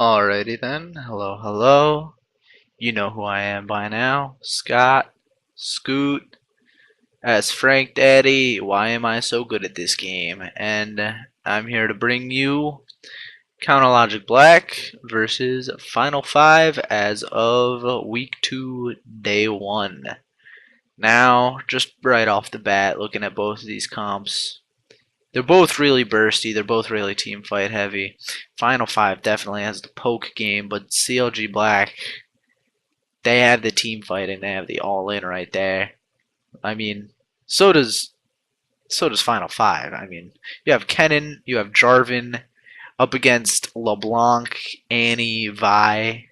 Alrighty then. Hello, hello. You know who I am by now. Scott, Scoot, as Frank Daddy. Why am I so good at this game? And I'm here to bring you CLGBlack versus Final 5 as of week 2, day 1. Now, just right off the bat, looking at both of these comps, they're both really bursty. They're both really team fight heavy. Final 5 definitely has the poke game, but CLGBlack, they have the team fighting. They have the all in right there. I mean, so does Final 5. I mean, you have Kennen, you have Jarvan up against LeBlanc, Annie, Vi.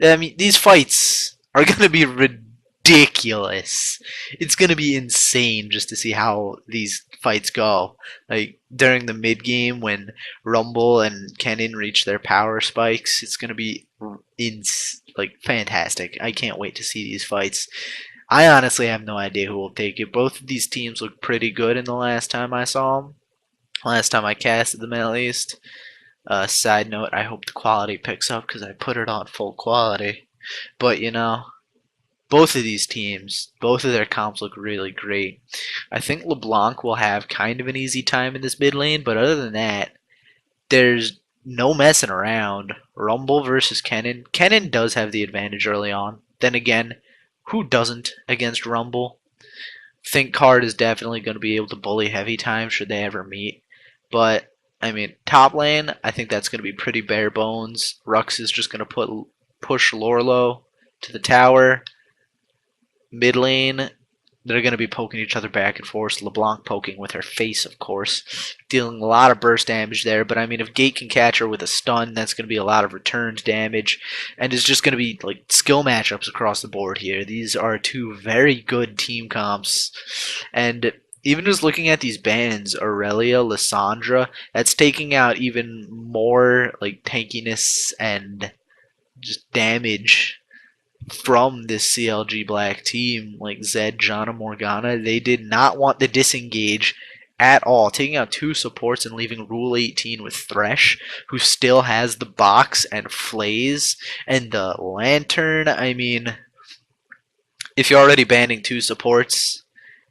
I mean, these fights are gonna be ridiculous. It's gonna be insane just to see how these fights go. Like during the mid game when Rumble and Kennen reach their power spikes, it's gonna be fantastic. I can't wait to see these fights. I honestly have no idea who will take it. Both of these teams look pretty good in the last time I saw them. Last time I casted them, at least. Side note, I hope the quality picks up because I put it on full quality. But, both of these teams, both of their comps look really great. I think LeBlanc will have kind of an easy time in this mid lane, but other than that, there's no messing around. Rumble versus Kennen. Kennen does have the advantage early on. Then again, who doesn't against Rumble? Think Card is definitely going to be able to bully Heavy Time should they ever meet. But, I mean, top lane, I think that's going to be pretty bare bones. Rux is just going to push Lorlo to the tower. Mid lane, they're going to be poking each other back and forth. LeBlanc poking with her face, of course, dealing a lot of burst damage there. But I mean, if Gate can catch her with a stun, that's going to be a lot of returned damage, and it's just going to be like skill matchups across the board here. These are two very good team comps, and even just looking at these bans, Aurelia, Lissandra, that's taking out even more like tankiness and just damage from this CLGBlack team, like Zed, Janna, Morgana. They did not want the disengage at all, taking out 2 supports and leaving Rule 18 with Thresh, who still has the box and Flays and the Lantern. I mean, if you're already banning 2 supports,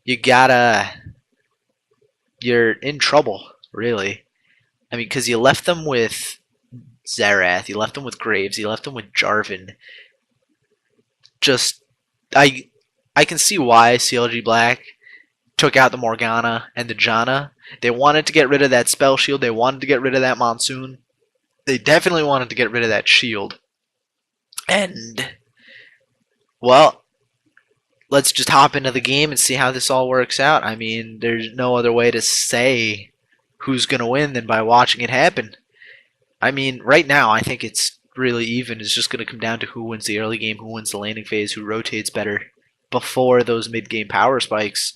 you're in trouble, really. I mean, because you left them with Xerath, you left them with Graves, you left them with Jarvan. Just I can see why CLGBlack took out the Morgana and the Janna. They wanted to get rid of that spell shield. They wanted to get rid of that monsoon. They definitely wanted to get rid of that shield. And well, let's just hop into the game and see how this all works out. I mean, there's no other way to say who's gonna win than by watching it happen. I mean, right now I think it's really even. It's just going to come down to who wins the early game, who wins the laning phase, who rotates better before those mid-game power spikes.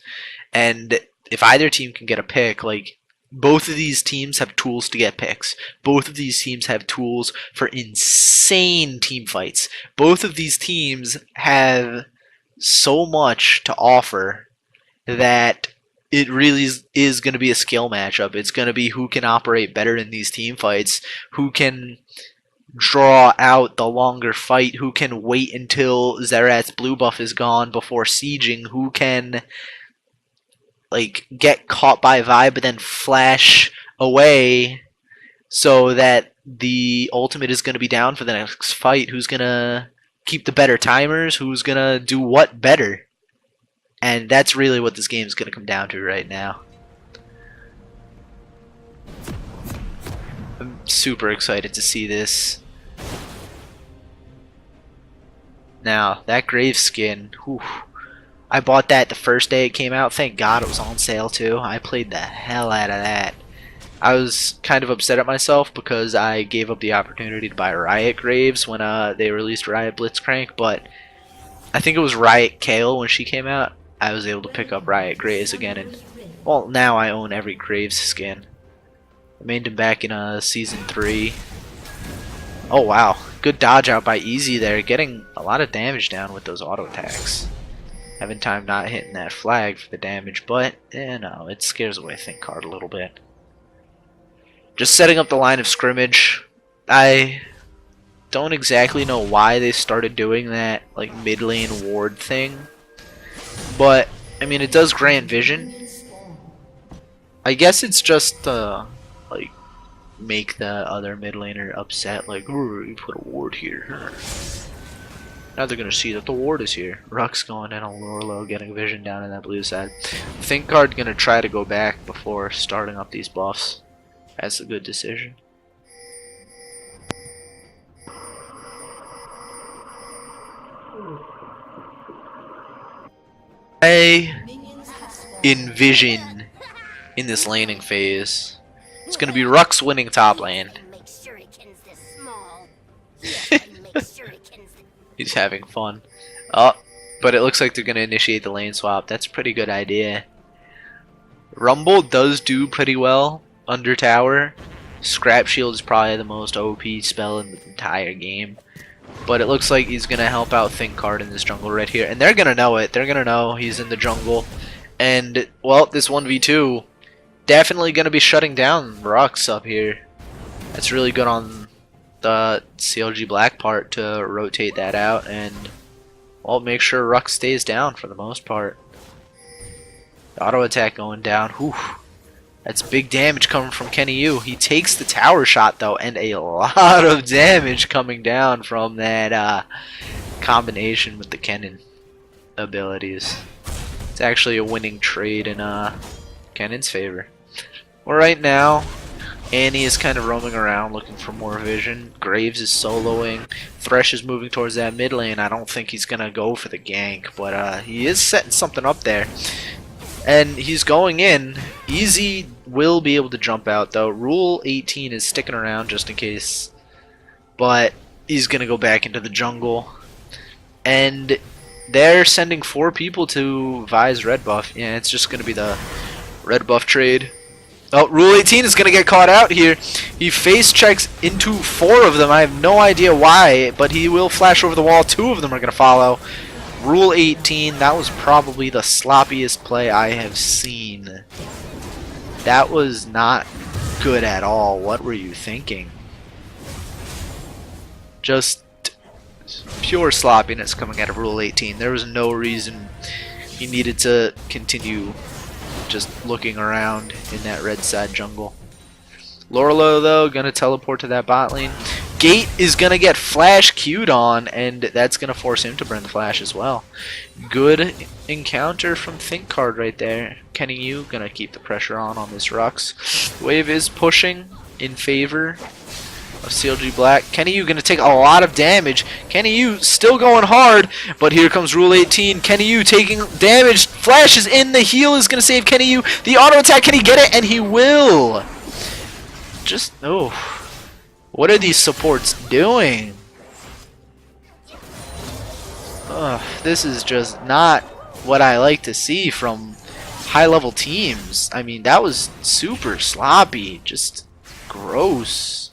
And if either team can get a pick, like, both of these teams have tools to get picks. Both of these teams have tools for insane team fights. Both of these teams have so much to offer that it really is going to be a skill matchup. It's going to be who can operate better in these team fights, who can draw out the longer fight, who can wait until Xerath's blue buff is gone before sieging, who can like get caught by Vi but then flash away so that the ultimate is going to be down for the next fight, who's going to keep the better timers, who's going to do what better. And that's really what this game is going to come down to right now. I'm super excited to see this. Now, that Grave skin, whew, I bought that the first day it came out. Thank God it was on sale too. I played the hell out of that. I was kind of upset at myself because I gave up the opportunity to buy Riot Graves when they released Riot Blitzcrank, but I think it was Riot Kale when she came out. I was able to pick up Riot Graves again, and well, now I own every Graves skin. I mained him back in Season 3. Oh wow, good dodge out by Easy there, getting a lot of damage down with those auto attacks. Having time not hitting that flag for the damage, but no, it scares away Think Card a little bit. Just setting up the line of scrimmage. I don't exactly know why they started doing that like mid lane ward thing, but I mean it does grant vision. I guess it's just like make the other mid laner upset, like, ooh, you put a ward here. Now they're gonna see that the ward is here. Ruck's going in on lower low, getting vision down in that blue side. Thinkguard gonna try to go back before starting up these buffs. That's a good decision. I envision in this laning phase, it's gonna be Rux winning top lane. He's having fun. Oh, but it looks like they're gonna initiate the lane swap. That's a pretty good idea. Rumble does do pretty well under tower. Scrap Shield is probably the most OP spell in the entire game. But it looks like he's gonna help out Thinkguard in this jungle right here. And they're gonna know it. They're gonna know he's in the jungle. And, well, this 1v2 definitely gonna be shutting down Rux up here. That's really good on the CLGBlack part to rotate that out and, well, make sure Rux stays down for the most part. The auto attack going down. Whew. That's big damage coming from Kenny Yu. He takes the tower shot though, and a lot of damage coming down from that combination with the Kennen abilities. It's actually a winning trade in Kennen's favor. Well, right now, Annie is kind of roaming around looking for more vision. Graves is soloing. Thresh is moving towards that mid lane. I don't think he's going to go for the gank, but he is setting something up there. And he's going in. Easy will be able to jump out, though. Rule 18 is sticking around just in case. But he's going to go back into the jungle. And they're sending 4 people to Vi's red buff. Yeah, it's just going to be the red buff trade. Oh, Rule 18 is going to get caught out here. He face checks into 4 of them. I have no idea why, but he will flash over the wall. 2 of them are going to follow. Rule 18, that was probably the sloppiest play I have seen. That was not good at all. What were you thinking? Just pure sloppiness coming out of Rule 18. There was no reason he needed to continue just looking around in that red side jungle. Lorelo, though, gonna teleport to that bot lane. Gate is gonna get flash queued on, and that's gonna force him to burn the flash as well. Good encounter from Thinkguard right there. Kenny Yu gonna keep the pressure on this Rux. Wave is pushing in favor of CLGBlack. Kenny Yu gonna take a lot of damage. Kenny Yu still going hard, but here comes Rule 18. Kenny Yu taking damage. Flash is in. The heal is gonna save Kenny Yu. The auto attack, can he get it? And he will. Just, oh. What are these supports doing? Ugh, this is just not what I like to see from high-level teams. I mean, that was super sloppy. Just gross.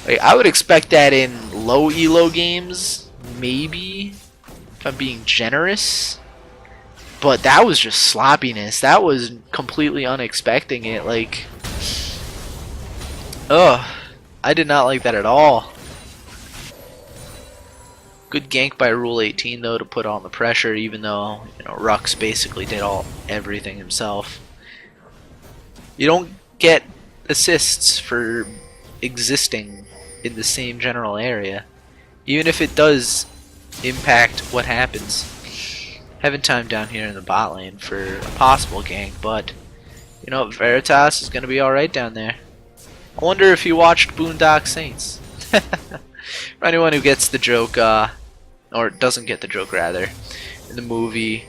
Like, I would expect that in low elo games, maybe, if I'm being generous. But that was just sloppiness. That was completely unexpecting it. Like, ugh, I did not like that at all. Good gank by Rule 18 though to put on the pressure, even though, you know, Rux basically did everything himself. You don't get assists for existing in the same general area, even if it does impact what happens. Having time down here in the bot lane for a possible gank, but you know, Veritas is going to be alright down there. I wonder if you watched Boondock Saints. For anyone who gets the joke, or doesn't get the joke rather, in the movie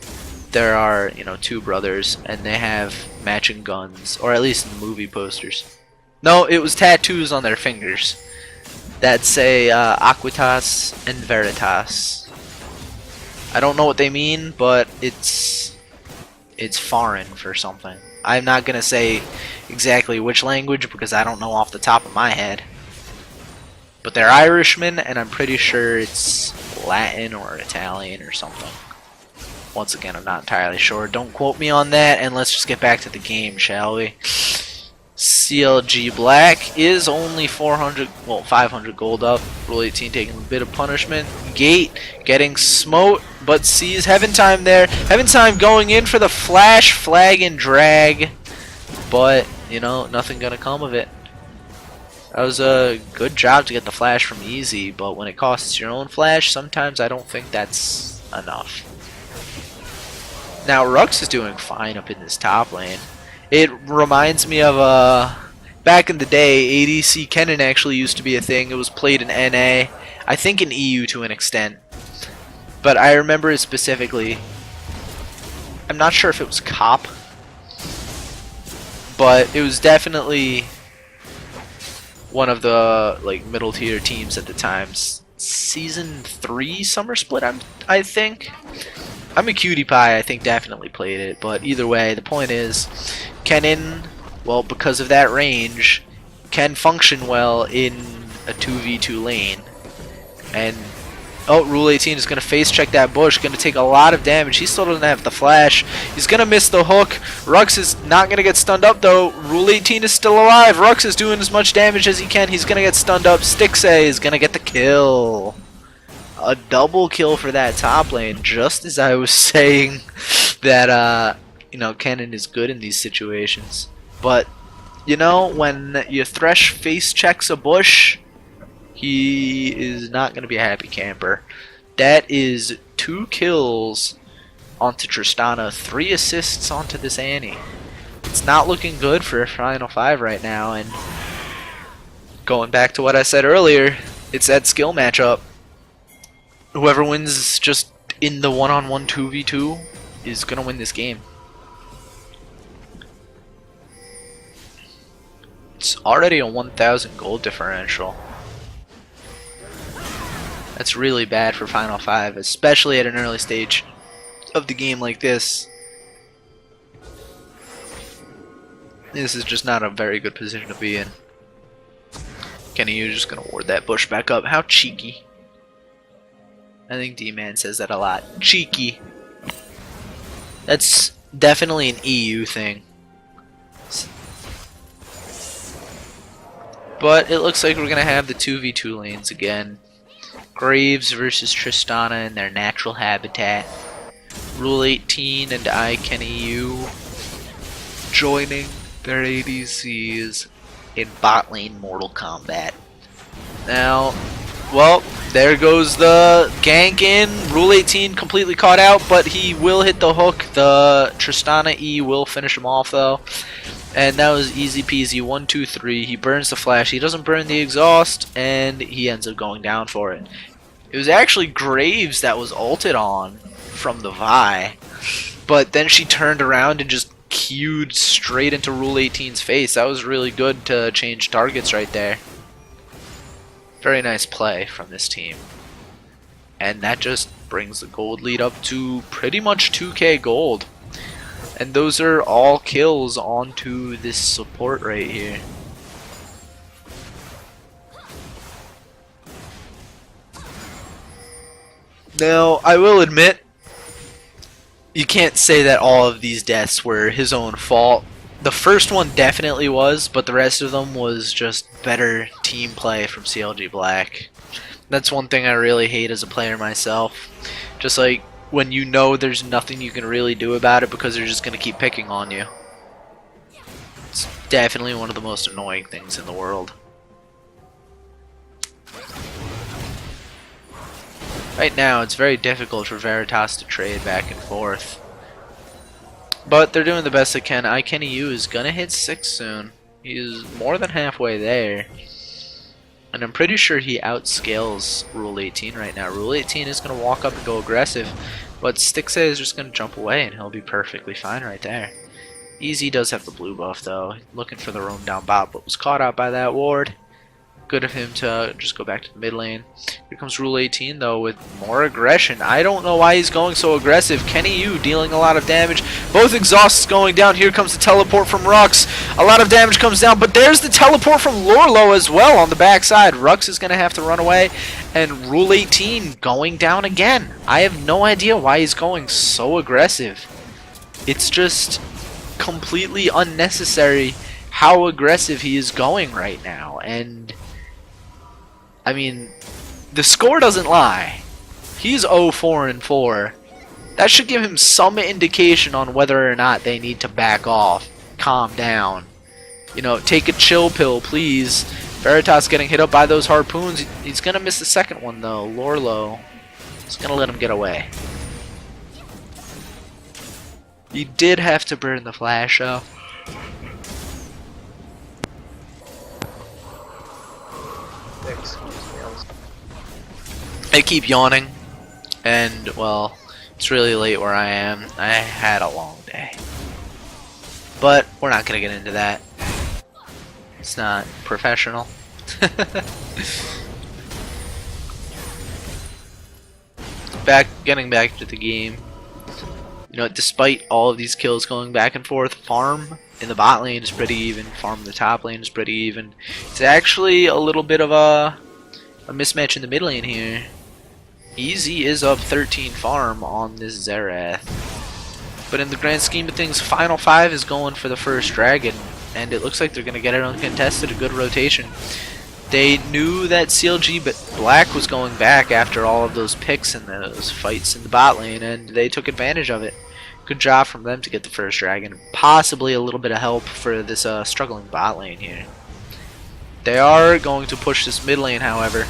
there are, you know, 2 brothers and they have matching guns, or at least in the movie posters. No, it was tattoos on their fingers that say Aquitas and Veritas. I don't know what they mean, but it's foreign for something. I'm not gonna say exactly which language because I don't know off the top of my head. But they're Irishmen, and I'm pretty sure it's Latin or Italian or something. Once again, I'm not entirely sure. Don't quote me on that, and let's just get back to the game, shall we? CLGBlack is only 400, well, 500 gold up. Rule 18 taking a bit of punishment. Gate getting smote, but sees Heaven Time there. Heaven Time going in for the flash, flag, and drag. But, you know, nothing gonna come of it. That was a good job to get the flash from easy, but when it costs your own flash, sometimes I don't think that's enough. Now, Rux is doing fine up in this top lane. It reminds me of back in the day, ADC Kennen actually used to be a thing. It was played in NA, I think in EU to an extent. But I remember it specifically. I'm not sure if it was COP, but it was definitely one of the like middle tier teams at the time. Season 3 summer split, I think. I'm a cutie pie, I think definitely played it, but either way, the point is, Kennen, well, because of that range, can function well in a 2v2 lane. And, oh, Rule 18 is going to face check that bush, going to take a lot of damage. He still doesn't have the flash. He's going to miss the hook. Rux is not going to get stunned up, though. Rule 18 is still alive. Rux is doing as much damage as he can. He's going to get stunned up. Stixay is going to get the kill. A double kill for that top lane, just as I was saying that, you know, Kennen is good in these situations. But, you know, when your Thresh face checks a bush, he is not going to be a happy camper. That is 2 kills onto Tristana, 3 assists onto this Annie. It's not looking good for Final 5 right now, and going back to what I said earlier, it's that skill matchup. Whoever wins just in the one-on-one 2v2 is going to win this game. It's already a 1,000 gold differential. That's really bad for Final 5, especially at an early stage of the game like this. This is just not a very good position to be in. Kenny, you're just going to ward that bush back up. How cheeky. I think D-Man says that a lot. Cheeky. That's definitely an EU thing. But it looks like we're going to have the 2v2 lanes again. Graves versus Tristana in their natural habitat. Rule 18 and ICanEU joining their ADCs in bot lane Mortal Kombat. Now, well, there goes the gank in. Rule 18 completely caught out, but he will hit the hook. The Tristana E will finish him off, though. And that was easy peasy. 1, 2, 3. He burns the flash. He doesn't burn the exhaust, and he ends up going down for it. It was actually Graves that was ulted on from the Vi, but then she turned around and just queued straight into Rule 18's face. That was really good to change targets right there. Very nice play from this team. And that just brings the gold lead up to pretty much 2k gold. And those are all kills onto this support right here. Now, I will admit, you can't say that all of these deaths were his own fault. The first one definitely was, but the rest of them was just better team play from CLGBlack. That's one thing I really hate as a player myself. Just like when you know there's nothing you can really do about it because they're just going to keep picking on you. It's definitely one of the most annoying things in the world. Right now, it's very difficult for Veritas to trade back and forth. But they're doing the best they can. ICanEU is going to hit 6 soon. He is more than halfway there. And I'm pretty sure he outscales Rule 18 right now. Rule 18 is going to walk up and go aggressive. But Stixay is just going to jump away and he'll be perfectly fine right there. Easy does have the blue buff though. Looking for the roam down bot, but was caught out by that ward. Good of him to just go back to the mid lane. Here comes Rule 18 though with more aggression. I don't know why he's going so aggressive. KennyU dealing a lot of damage. Both exhausts going down. Here comes the teleport from Rux. A lot of damage comes down, but there's the teleport from Lorlo as well on the backside. Rux is going to have to run away, and Rule 18 going down again. I have no idea why he's going so aggressive. It's just completely unnecessary how aggressive he is going right now. And I mean, the score doesn't lie. He's 0-4-4. That should give him some indication on whether or not they need to back off, calm down. You know, take a chill pill, please. Veritas getting hit up by those harpoons. He's going to miss the second one, though. Lorlo is going to let him get away. He did have to burn the flash, though. I keep yawning, and, well, it's really late where I am. I had a long day. But we're not going to get into that. It's not professional. Getting back to the game. You know, despite all of these kills going back and forth, farm in the bot lane is pretty even. Farm in the top lane is pretty even. It's actually a little bit of a mismatch in the mid lane here. Easy is up 13 farm on this Xerath. But in the grand scheme of things, Final5 is going for the first dragon. And it looks like they're going to get it uncontested, a good rotation. They knew that CLGBlack was going back after all of those picks and those fights in the bot lane, and they took advantage of it. Good job from them to get the first dragon. Possibly a little bit of help for this struggling bot lane here. They are going to push this mid lane, however,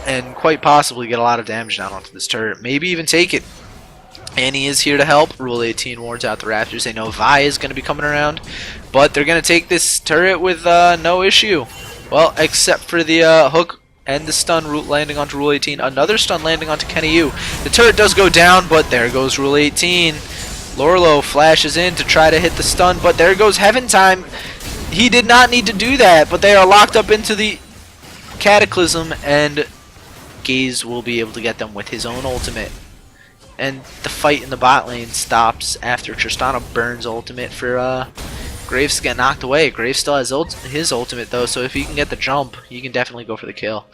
and quite possibly get a lot of damage down onto this turret. Maybe even take it. Annie is here to help. Rule 18 wards out the Raptors. They know Vi is going to be coming around, but they're going to take this turret with no issue. Well, except for the hook and the stun landing onto Rule 18. Another stun landing onto Kenny Yu. The turret does go down, but there goes Rule 18. Lorlo flashes in to try to hit the stun, but there goes Heaven Time. He did not need to do that, but they are locked up into the Cataclysm, and Gaze will be able to get them with his own ultimate. And the fight in the bot lane stops after Tristana burns ultimate for Graves to get knocked away. Graves still has his ultimate though, so if he can get the jump, he can definitely go for the kill.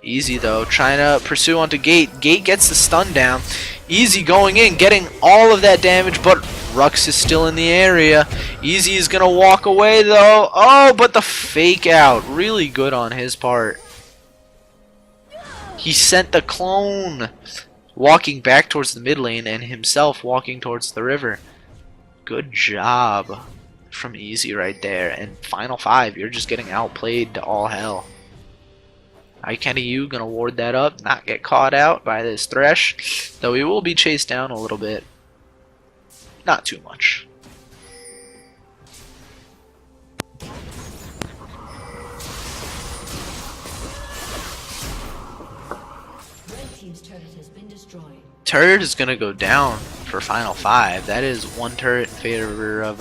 Easy though, trying to pursue onto Gate. Gate gets the stun down. Easy going in, getting all of that damage, but Rux is still in the area. Easy is going to walk away though. Oh, but the fake out. Really good on his part. He sent the clone walking back towards the mid lane and himself walking towards the river. Good job from Easy right there. And Final5, you're just getting outplayed to all hell. Kenny Yu gonna ward that up, not get caught out by this Thresh, though he will be chased down a little bit. Not too much. Turret is gonna go down for Final5. That is one turret in favor of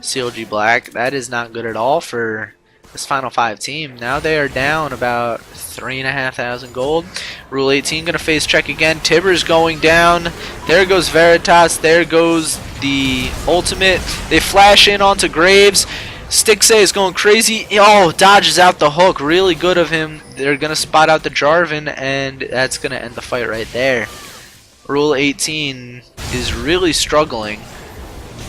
CLGBlack. That is not good at all for this Final5 team. Now they are down about 3,500 gold. Rule 18 gonna face check again. Tibbers going down. There goes Veritas. There goes the ultimate. They flash in onto Graves. Stixay is going crazy. Oh, dodges out the hook. Really good of him. They're gonna spot out the Jarvan, and that's gonna end the fight right there. Rule 18 is really struggling,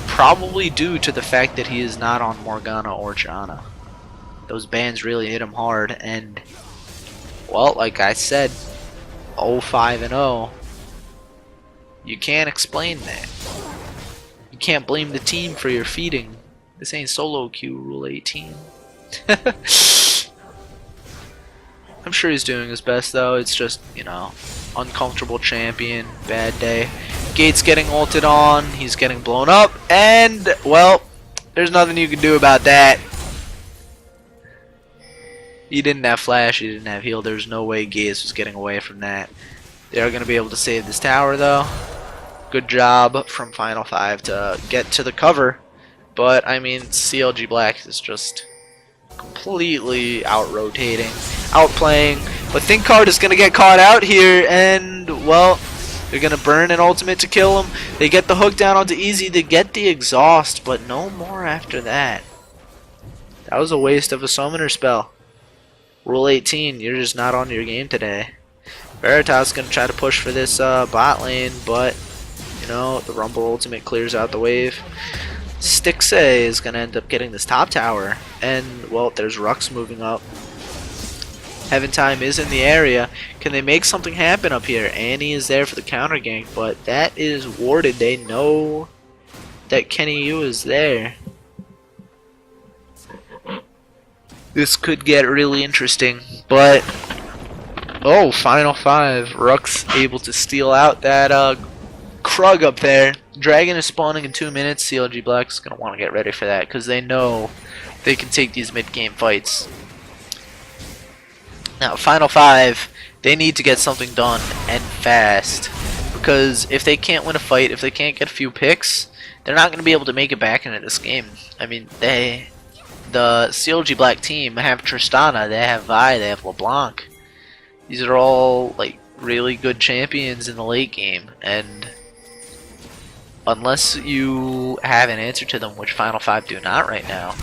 probably due to the fact that he is not on Morgana or Janna. Those bans really hit him hard, and, well, like I said, 0-5-0. You can't explain that. You can't blame the team for your feeding. This ain't solo queue, Rule 18. I'm sure he's doing his best, though. It's just, you know, uncomfortable champion, bad day. Gate's getting ulted on, he's getting blown up, and, well, there's nothing you can do about that. He didn't have flash, he didn't have heal, there's no way Gaze was getting away from that. They are going to be able to save this tower, though. Good job from Final5 to get to the cover, but, I mean, CLGBlack is just completely out-rotating, outplaying, but ThinkCard is going to get caught out here, and, well, they're going to burn an ultimate to kill him. They get the hook down onto Easy, they get the exhaust, but no more after that. That was a waste of a summoner spell. Rule 18, you're just not on your game today. Veritas is going to try to push for this bot lane, but, you know, the Rumble ultimate clears out the wave. Stixay is going to end up getting this top tower. And, well, there's Rux moving up. Heaven Time is in the area. Can they make something happen up here? Annie is there for the counter gank, but that is warded. They know that Kenny Yu is there. This could get really interesting, but oh, Final5. Rux able to steal out that Krug up there. Dragon is spawning in 2 minutes. CLGBlack is going to want to get ready for that because they know they can take these mid-game fights. Now, Final5, they need to get something done and fast because if they can't win a fight, if they can't get a few picks, they're not going to be able to make it back into this game. I mean, the CLGBlack team have Tristana, they have Vi, they have LeBlanc. These are all like really good champions in the late game, and unless you have an answer to them, which Final5 do not right now.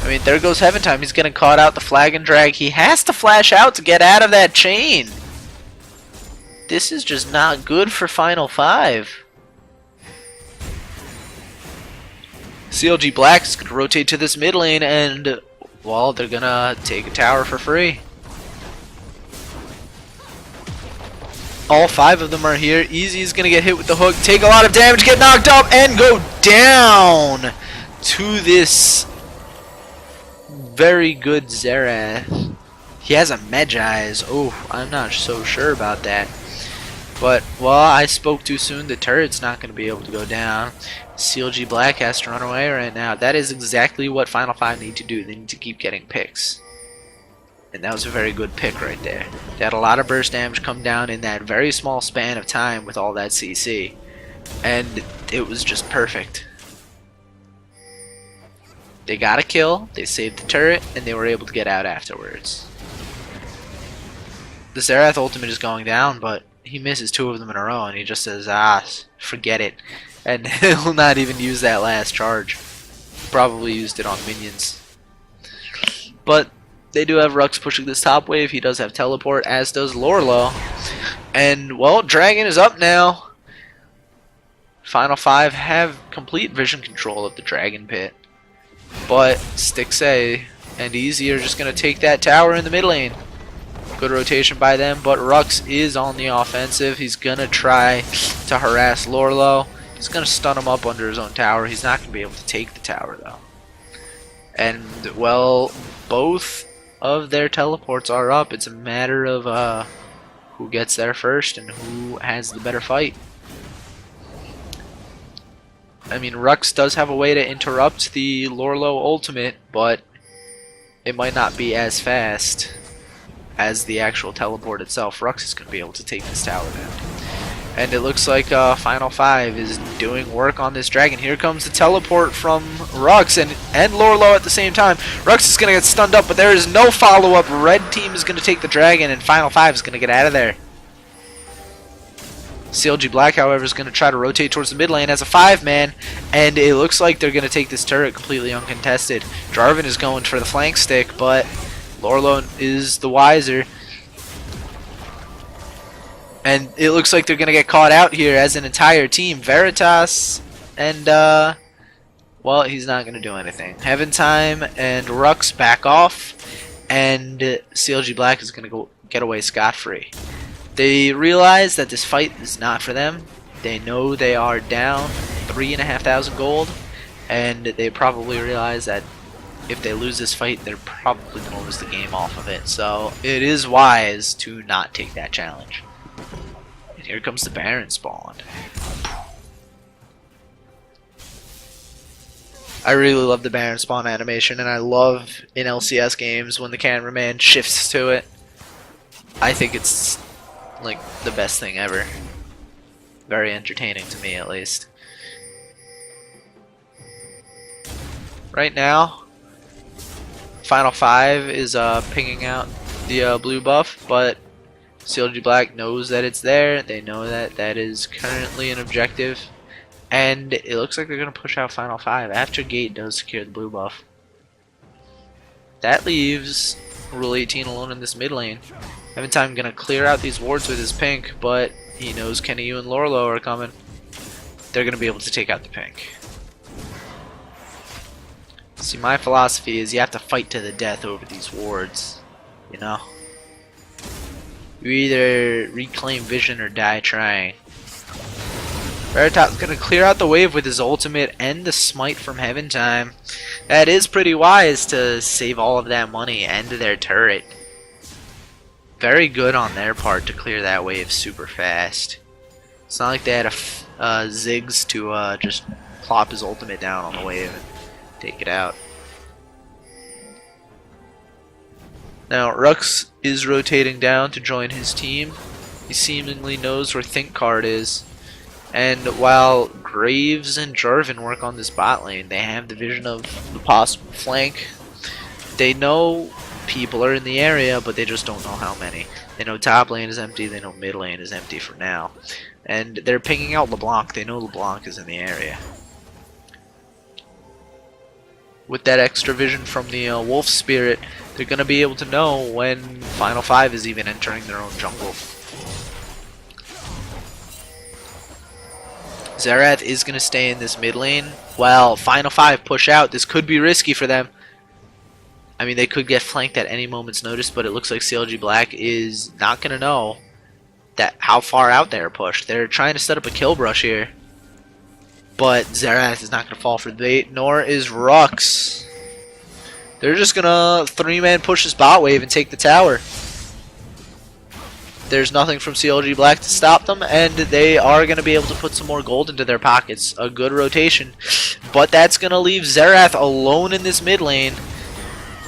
I mean, there goes Heaven Time. He's getting caught out the flag and drag. He has to flash out to get out of that chain. This is just not good for Final5. CLGBlack is going to rotate to this mid lane and, well, they're going to take a tower for free. All 5 of them are here. Easy is going to get hit with the hook, take a lot of damage, get knocked up, and go down to this very good Xerath. He has a Medjai's. Oh, I'm not so sure about that. But, well, I spoke too soon. The turret's not going to be able to go down. CLGBlack has to run away right now. That is exactly what Final5 need to do. They need to keep getting picks. And that was a very good pick right there. They had a lot of burst damage come down in that very small span of time with all that CC. And it was just perfect. They got a kill, they saved the turret, and they were able to get out afterwards. The Xerath ultimate is going down, but he misses 2 of them in a row, and he just says, ah, forget it. And he'll not even use that last charge. Probably used it on minions. But they do have Rux pushing this top wave. He does have teleport, as does Lorlo. And, well, Dragon is up now. Final5 have complete vision control of the Dragon Pit. But Stixay and Easy are just going to take that tower in the mid lane. Good rotation by them, but Rux is on the offensive. He's going to try to harass Lorlo. He's going to stun him up under his own tower. He's not going to be able to take the tower, though. And, well, both of their teleports are up. It's a matter of who gets there first and who has the better fight. I mean, Rux does have a way to interrupt the Lorlo ultimate, but it might not be as fast as the actual teleport itself. Rux is going to be able to take this tower down. And it looks like Final5 is doing work on this dragon. Here comes the teleport from Rux and Lorlo at the same time. Rux is going to get stunned up, but there is no follow-up. Red team is going to take the dragon, and Final5 is going to get out of there. CLGBlack, however, is going to try to rotate towards the mid lane as a 5-man, and it looks like they're going to take this turret completely uncontested. Jarvan is going for the flank stick, but Lorlo is the wiser. And it looks like they're going to get caught out here as an entire team. Veritas and, well, he's not going to do anything. Heaven Time and Rux back off, and CLGBlack is going to go get away scot-free. They realize that this fight is not for them. They know they are down 3,500 gold, and they probably realize that if they lose this fight, they're probably going to lose the game off of it. So it is wise to not take that challenge. And here comes the Baron spawn. I really love the Baron spawn animation, and I love in LCS games when the cameraman shifts to it. I think it's like the best thing ever. Very entertaining to me, at least. Right now, Final5 is pinging out the blue buff, but CLGBlack knows that it's there. They know that that is currently an objective, and it looks like they're going to push out Final5 after Gate does secure the blue buff. That leaves Rule 18 alone in this mid lane. Heaven Time going to clear out these wards with his pink, but he knows Kenny Yu and Lorlo are coming. They're going to be able to take out the pink. See, my philosophy is you have to fight to the death over these wards, you know? You either reclaim vision or die trying. Veritas gonna clear out the wave with his ultimate and the smite from Heaven Time. That is pretty wise to save all of that money and their turret. Very good on their part to clear that wave super fast. It's not like they had a Ziggs to just plop his ultimate down on the wave and take it out. Now Rux is rotating down to join his team. He seemingly knows where Think Card is. And while Graves and Jarvan work on this bot lane, they have the vision of the possible flank. They know people are in the area, but they just don't know how many. They know top lane is empty, they know mid lane is empty for now. And they're pinging out LeBlanc. They know LeBlanc is in the area. With that extra vision from the Wolf Spirit, they're going to be able to know when Final5 is even entering their own jungle. Xerath is going to stay in this mid lane while Final5 push out. This could be risky for them. I mean, they could get flanked at any moment's notice, but it looks like CLGBlack is not going to know that how far out they're pushed. They're trying to set up a kill brush here, but Xerath is not going to fall for the bait, nor is Rux. They're just going to 3-man push this bot wave and take the tower. There's nothing from CLGBlack to stop them, and they are going to be able to put some more gold into their pockets. A good rotation, but that's going to leave Xerath alone in this mid lane,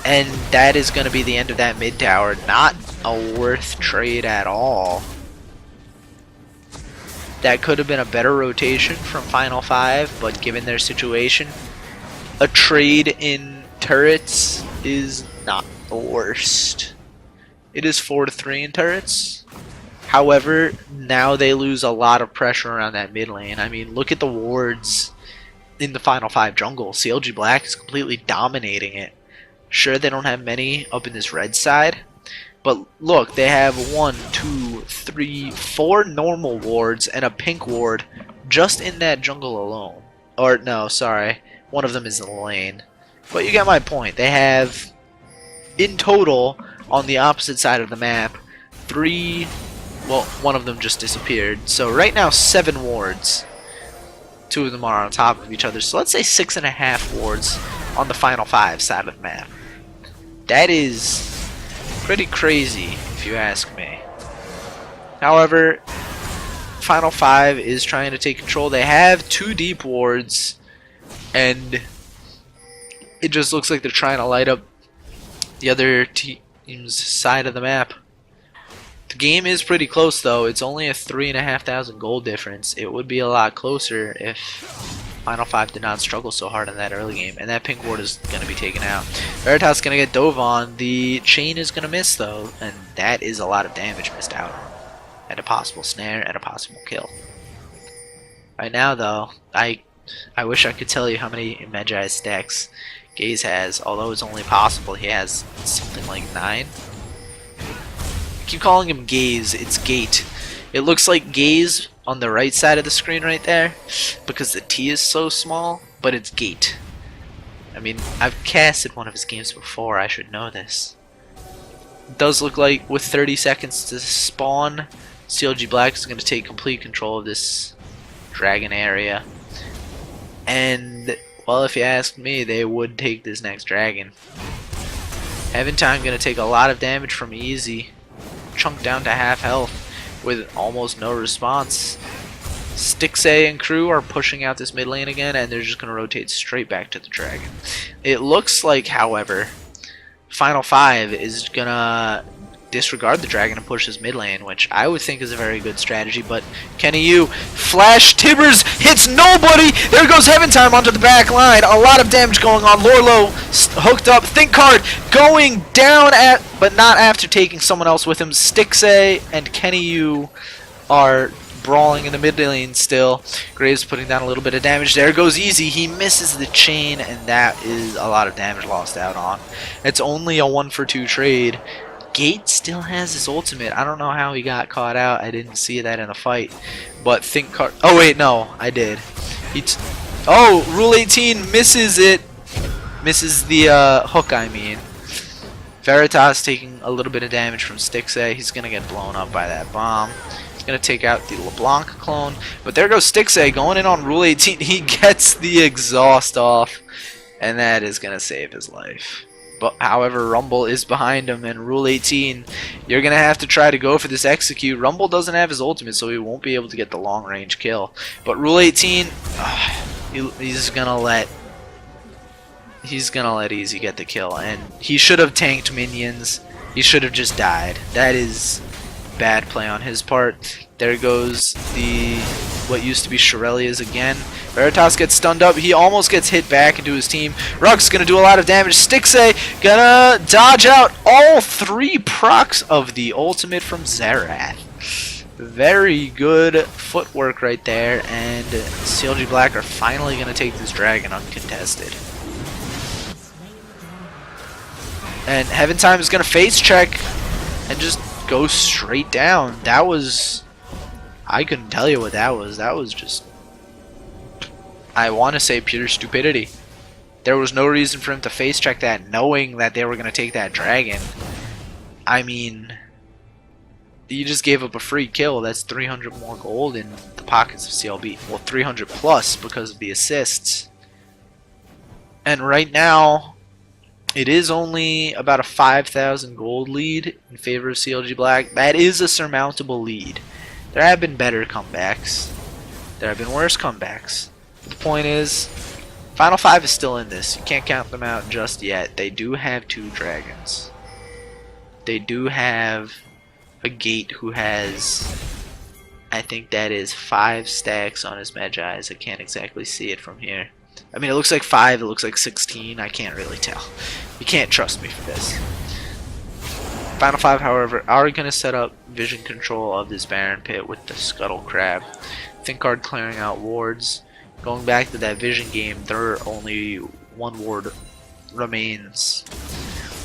and that is going to be the end of that mid tower. Not a worth trade at all. That could have been a better rotation from Final5, but given their situation, a trade in turrets is not the worst. It is 4-3 in turrets. However, now they lose a lot of pressure around that mid lane. I mean, look at the wards in the Final5 jungle. CLGBlack is completely dominating it. Sure, they don't have many up in this red side, but look, they have 1, 2, 3, 4 normal wards and a pink ward just in that jungle alone. Or, no, sorry, one of them is in the lane. But you get my point. They have, in total, on the opposite side of the map, 3, well, one of them just disappeared. So right now, 7 wards. 2 of them are on top of each other. So let's say 6.5 wards on the Final5 side of the map. That is pretty crazy, if you ask me. However, Final5 is trying to take control. They have 2 deep wards, and it just looks like they're trying to light up the other team's side of the map. The game is pretty close, though. It's only a 3,500 gold difference. It would be a lot closer if Final5 did not struggle so hard in that early game. And that pink ward is going to be taken out. Veritas is going to get dove on. The chain is going to miss, though, and that is a lot of damage missed out on. And a possible snare and a possible kill. Right now, though, I wish I could tell you how many Magi stacks Gaze has, although it's only possible he has something like 9. I keep calling him Gaze, it's Gate. It looks like Gaze on the right side of the screen right there because the T is so small, but it's Gate. I mean, I've casted one of his games before, I should know this. It does look like with 30 seconds to spawn, CLGBlack is going to take complete control of this dragon area. And, well, if you ask me, they would take this next dragon. Heaven Time going to take a lot of damage from Easy. Chunked down to half health with almost no response. Stixay and crew are pushing out this mid lane again, and they're just going to rotate straight back to the dragon. It looks like, however, Final5 is going to disregard the dragon and push his mid lane, which I would think is a very good strategy, but Kenny Yu, Flash Tibbers hits nobody! There goes Heaven Time onto the back line. A lot of damage going on. Lorlo hooked up. Think Card going down, but not after taking someone else with him. Stixay and Kenny Yu are brawling in the mid lane still. Graves putting down a little bit of damage. There goes Easy. He misses the chain, and that is a lot of damage lost out on. It's only a 1-for-2 trade. Gate still has his ultimate. I don't know how he got caught out. I didn't see that in the fight. But Think Card... Oh, wait, no. I did. Oh, Rule 18 misses it. Misses the hook, I mean. Veritas taking a little bit of damage from Stixay. He's going to get blown up by that bomb. He's going to take out the LeBlanc clone. But there goes Stixay going in on Rule 18. He gets the exhaust off. And that is going to save his life. But however, Rumble is behind him, and Rule 18, you're going to have to try to go for this execute. Rumble doesn't have his ultimate, so he won't be able to get the long range kill. But Rule 18, he's going to let Easy get the kill, and he should have tanked minions. He should have just died. That is bad play on his part. There goes the what used to be Shirelia's again. Veritas gets stunned up. He almost gets hit back into his team. Rug's gonna do a lot of damage. Stixay gonna dodge out all 3 procs of the ultimate from Xerath. Very good footwork right there, and CLGBlack are finally gonna take this dragon uncontested. And Heaven Time is gonna face check and just go straight down. That was, I couldn't tell you what that was. That was just, I want to say, pure stupidity. There was no reason for him to face check that, knowing that they were going to take that dragon. I mean, you just gave up a free kill. That's 300 more gold in the pockets of CLB. Well, 300 plus because of the assists. And right now, it is only about a 5,000 gold lead in favor of CLGBlack. That is a surmountable lead. There have been better comebacks. There have been worse comebacks. The point is, Final 5 is still in this. You can't count them out just yet. They do have 2 dragons. They do have a Gate who has, I think that is 5 stacks on his Magi's. I can't exactly see it from here. I mean, it looks like 5, it looks like 16. I can't really tell. You can't trust me for this. Final 5, however, are going to set up vision control of this Baron Pit with the Scuttle Crab. Think card clearing out wards. Going back to that vision game, there are only 1 ward remains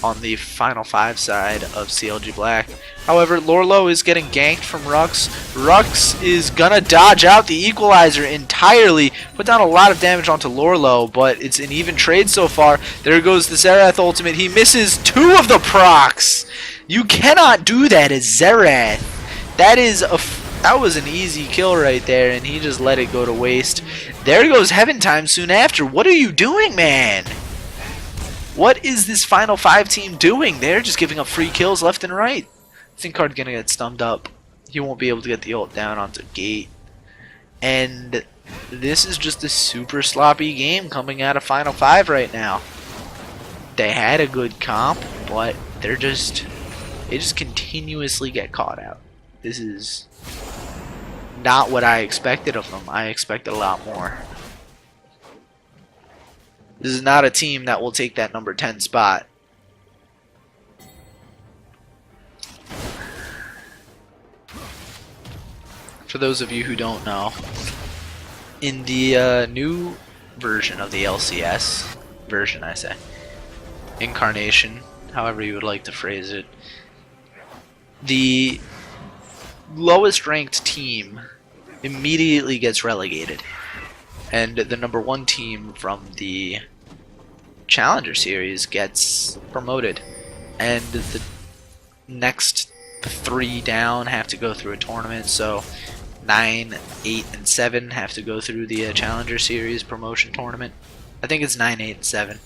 on the Final 5 side of CLGBlack. However, Lorlo is getting ganked from Rux. Rux is gonna dodge out the equalizer entirely, put down a lot of damage onto Lorlo, but it's an even trade so far. There goes the Xerath ultimate. He misses 2 of the procs. You cannot do that as Xerath. That was an easy kill right there, and he just let it go to waste. There goes Heaven Time soon after. What are you doing, man? What is this Final 5 team doing? They're just giving up free kills left and right. Thinkard gonna get stunned up. He won't be able to get the ult down onto Gate. And this is just a super sloppy game coming out of Final 5 right now. They had a good comp, but they just continuously get caught out. This is not what I expected of them. I expected a lot more. This is not a team that will take that number 10 spot. For those of you who don't know, in the new version of the LCS, incarnation, however you would like to phrase it, the lowest ranked team immediately gets relegated, and the number 1 team from the Challenger Series gets promoted, and the next 3 down have to go through a tournament. So 9, 8, and 7 have to go through the Challenger Series promotion tournament. I think it's 9, 8, and 7.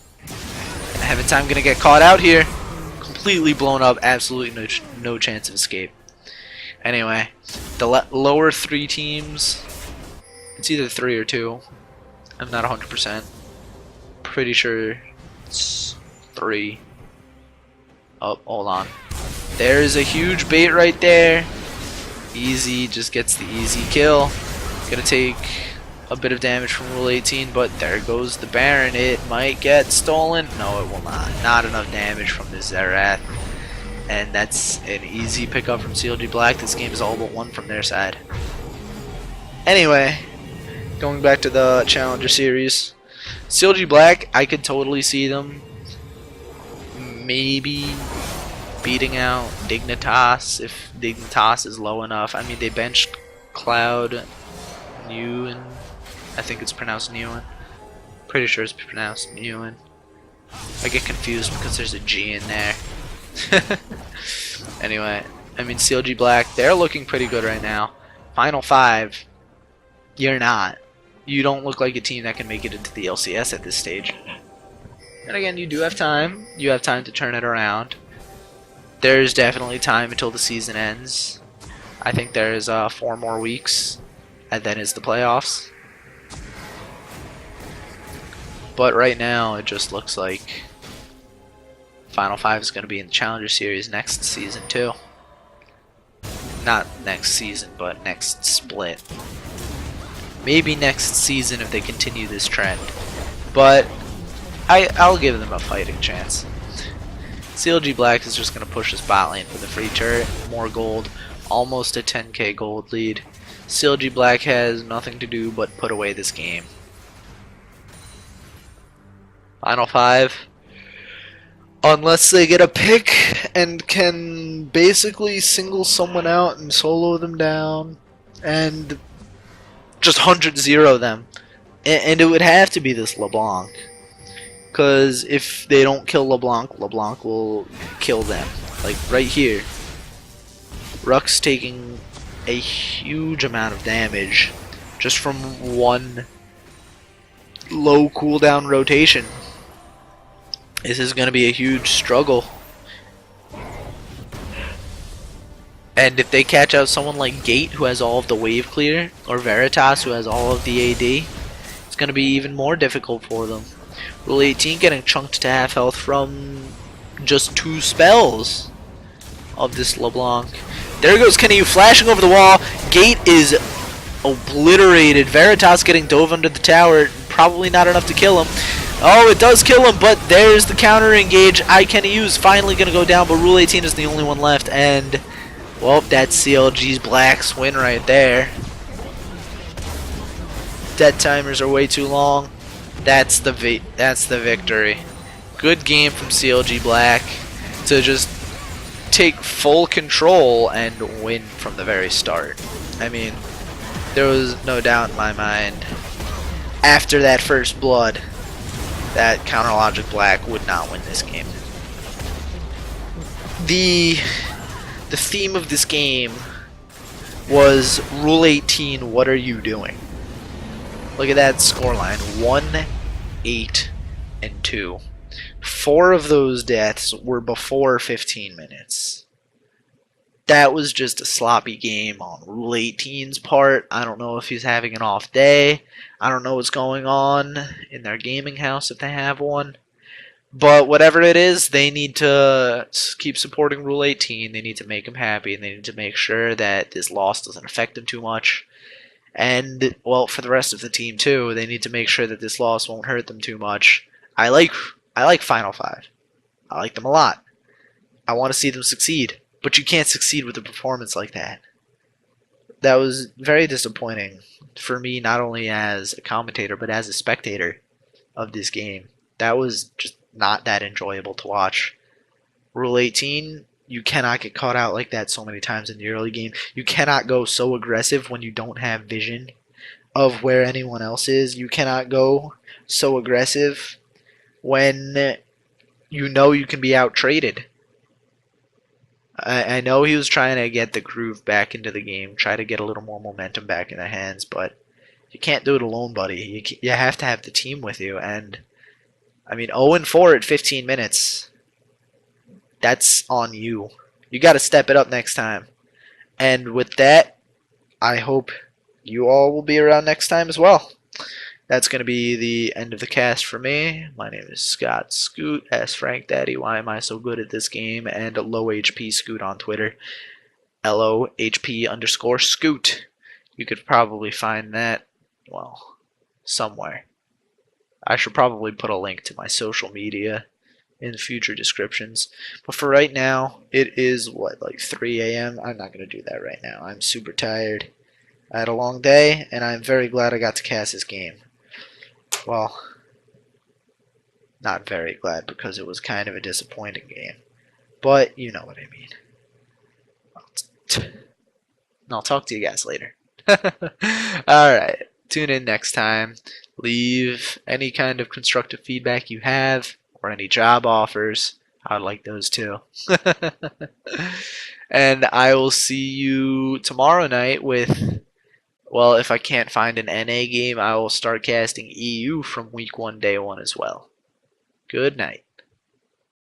Heaven Time gonna get caught out here, completely blown up, absolutely no chance of escape. Anyway, the lower 3 teams, it's either 3 or 2. I'm not 100%. Pretty sure it's 3. Oh, hold on. There's a huge bait right there. Easy just gets the easy kill. Gonna take a bit of damage from Rule 18, but there goes the Baron. It might get stolen. No, it will not. Not enough damage from the Xerath. And that's an easy pickup from CLGBlack. This game is all but won from their side. Anyway, going back to the Challenger Series, CLGBlack, I could totally see them maybe beating out Dignitas if Dignitas is low enough. I mean, they benched Cloud Newen. I think it's pronounced Newen. Pretty sure it's pronounced Newen. I get confused because there's a G in there. Anyway, I mean CLGBlack, they're looking pretty good right now. Final5, you're not. You don't look like a team that can make it into the LCS at this stage. And again, you do have time. You have time to turn it around. There's definitely time until the season ends. I think there's 4 more weeks, and then it's the playoffs. But right now, it just looks like Final5 is going to be in the Challenger Series next season too. Not next season, but next split. Maybe next season if they continue this trend. But I'll give them a fighting chance. CLGBlack is just going to push his bot lane for the free turret. More gold. Almost a 10k gold lead. CLGBlack has nothing to do but put away this game. Final5. Unless they get a pick and can basically single someone out and solo them down and just 100-0 them. And it would have to be this LeBlanc. Because if they don't kill LeBlanc, LeBlanc will kill them. Like right here. Ruck's taking a huge amount of damage just from one low cooldown rotation. This is going to be a huge struggle. And if they catch out someone like Gate, who has all of the wave clear, or Veritas, who has all of the AD, it's going to be even more difficult for them. Rule 18 getting chunked to half health from just 2 spells of this LeBlanc. There goes Kenny flashing over the wall. Gate is obliterated. Veritas getting dove under the tower. Probably not enough to kill him. Oh, it does kill him, but there's the counter engage. Kenny's finally going to go down, but Rule 18 is the only one left. And, well, that's CLGBlack's win right there. Dead timers are way too long. That's the victory. Good game from CLGBlack to just take full control and win from the very start. I mean, there was no doubt in my mind after that first blood that CLGBlack would not win this game. The theme of this game was Rule 18, what are you doing? Look at that scoreline, 1-8-2. 4 of those deaths were before 15 minutes. That was just a sloppy game on Rule 18's part. I don't know if he's having an off day. I don't know what's going on in their gaming house if they have one. But whatever it is, they need to keep supporting Rule 18. They need to make him happy, and they need to make sure that this loss doesn't affect him too much. And, well, for the rest of the team too, they need to make sure that this loss won't hurt them too much. I like Final5. I like them a lot. I want to see them succeed. But you can't succeed with a performance like that. That was very disappointing for me, not only as a commentator, but as a spectator of this game. That was just not that enjoyable to watch. Rule 18, you cannot get caught out like that so many times in the early game. You cannot go so aggressive when you don't have vision of where anyone else is. You cannot go so aggressive when you know you can be out-traded. I know he was trying to get the groove back into the game, try to get a little more momentum back in their hands, but you can't do it alone, buddy. You have to have the team with you, and I mean 0-4 at 15 minutes. That's on you. You got to step it up next time. And with that, I hope you all will be around next time as well. That's going to be the end of the cast for me. My name is Scott Scoot. Ask Frank Daddy, why am I so good at this game? And Low HP Scoot on Twitter. LOHP_Scoot. You could probably find that, well, somewhere. I should probably put a link to my social media in future descriptions. But for right now, it is, what, like 3 a.m.? I'm not going to do that right now. I'm super tired. I had a long day, and I'm very glad I got to cast this game. Well, not very glad because it was kind of a disappointing game. But you know what I mean. I'll talk to you guys later. Alright, tune in next time. Leave any kind of constructive feedback you have, or any job offers. I would like those too. And I will see you tomorrow night with, well, if I can't find an NA game, I will start casting EU from week 1, day 1 as well. Good night.